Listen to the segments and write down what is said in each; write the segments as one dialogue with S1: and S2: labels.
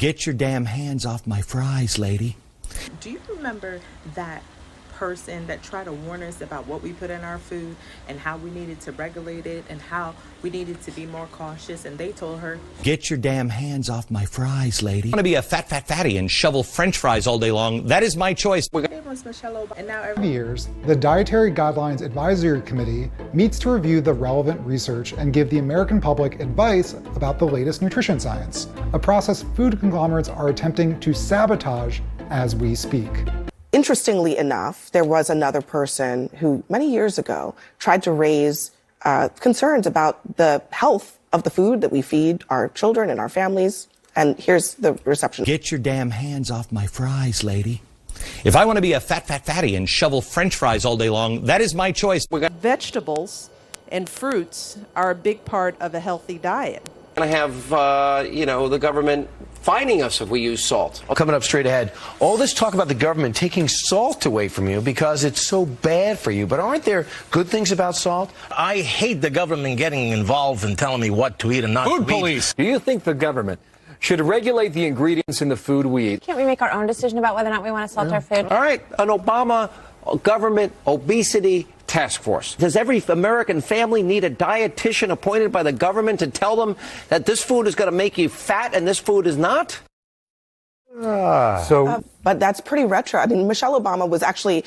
S1: Get your damn hands off my fries, lady.
S2: Do you remember that person that tried to warn us about what we put in our food and how we needed to regulate it and how we needed to be more cautious? And they told her,
S1: get your damn hands off my fries, lady. I want to be a fatty and shovel French fries all day long. That is my choice.
S2: It was Michelle Obama. And now
S3: every years, the Dietary Guidelines Advisory Committee meets to review the relevant research and give the American public advice about the latest nutrition science, a process food conglomerates are attempting to sabotage as we speak.
S4: Interestingly enough, there was another person who many years ago tried to raise concerns about the health of the food that we feed our children and our families. And here's the reception.
S1: Get your damn hands off my fries, lady. If I want to be a fatty and shovel French fries all day long, that is my choice.
S5: Vegetables and fruits are a big part of a healthy diet.
S6: I have, the government fining us if we use salt.
S7: Coming up straight ahead, all this talk about the government taking salt away from you because it's so bad for you. But aren't there good things about salt?
S8: I hate the government getting involved and telling me what to eat and not to eat.
S9: Food police. Do you think the government should regulate the ingredients in the food we eat?
S10: Can't we make our own decision about whether or not we want to salt our food?
S6: All right, an Obama government obesity task force. Does every American family need a dietitian appointed by the government to tell them that this food is going to make you fat and this food is not?
S4: But that's pretty retro. I mean, Michelle Obama was actually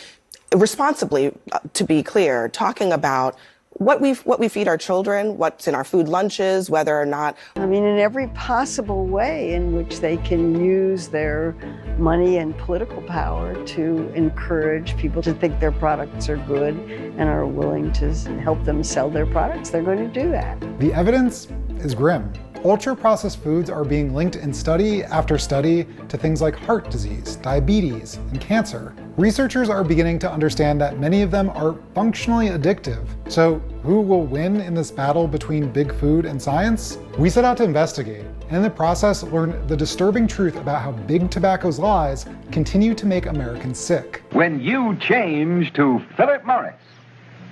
S4: responsibly, to be clear, talking about what we feed our children, what's in our food lunches, whether or not.
S11: I mean, in every possible way in which they can use their money and political power to encourage people to think their products are good and are willing to help them sell their products, they're going to do that.
S3: The evidence is grim. Ultra-processed foods are being linked in study after study to things like heart disease, diabetes, and cancer. Researchers are beginning to understand that many of them are functionally addictive. So who will win in this battle between big food and science? We set out to investigate, and in the process learned the disturbing truth about how big tobacco's lies continue to make Americans sick.
S12: When you change to Philip Morris,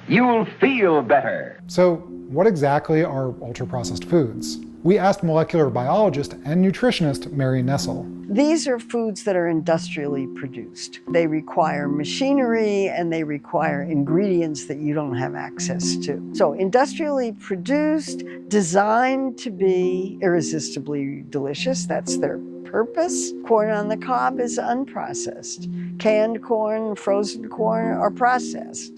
S12: you'll feel better.
S3: So what exactly are ultra-processed foods? We asked molecular biologist and nutritionist Mary Nessel.
S11: These are foods that are industrially produced. They require machinery and they require ingredients that you don't have access to. So industrially produced, designed to be irresistibly delicious. That's their purpose. Corn on the cob is unprocessed. Canned corn, frozen corn are processed.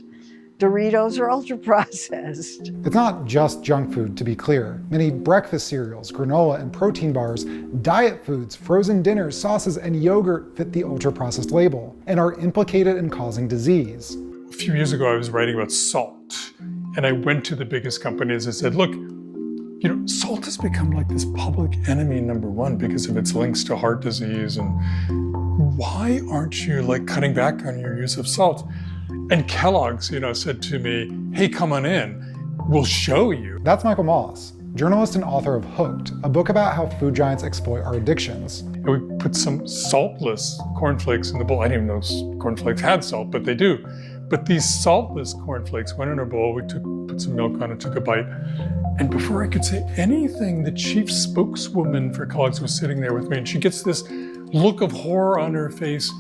S11: Doritos are ultra-processed.
S3: It's not just junk food, to be clear. Many breakfast cereals, granola, and protein bars, diet foods, frozen dinners, sauces, and yogurt fit the ultra-processed label and are implicated in causing disease.
S13: A few years ago, I was writing about salt, and I went to the biggest companies and said, look, salt has become like this public enemy #1 because of its links to heart disease, and why aren't you cutting back on your use of salt? And Kellogg's, said to me, hey, come on in, we'll show you.
S3: That's Michael Moss, journalist and author of Hooked, a book about how food giants exploit our addictions.
S13: And we put some saltless cornflakes in the bowl. I didn't even know cornflakes had salt, but they do. But these saltless cornflakes went in our bowl, we put some milk on it, took a bite. And before I could say anything, the chief spokeswoman for Kellogg's was sitting there with me, and she gets this look of horror on her face.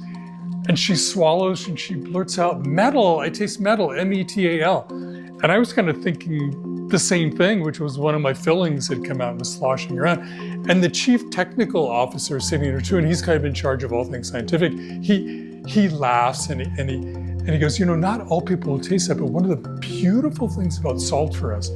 S13: And she swallows and she blurts out, metal, I taste metal, M-E-T-A-L. And I was kind of thinking the same thing, which was one of my fillings had come out and was sloshing around. And the chief technical officer sitting there too, and he's kind of in charge of all things scientific, he laughs and he goes, not all people will taste that, but one of the beautiful things about salt for us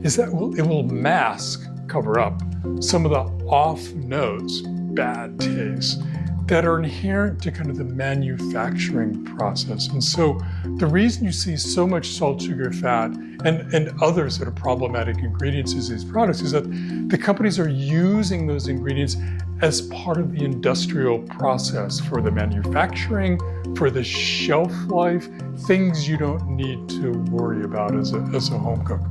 S13: is that it will cover up some of the off notes, bad taste, that are inherent to kind of the manufacturing process. And so the reason you see so much salt, sugar, fat, and others that are problematic ingredients in these products is that the companies are using those ingredients as part of the industrial process for the manufacturing, for the shelf life, things you don't need to worry about as a home cook.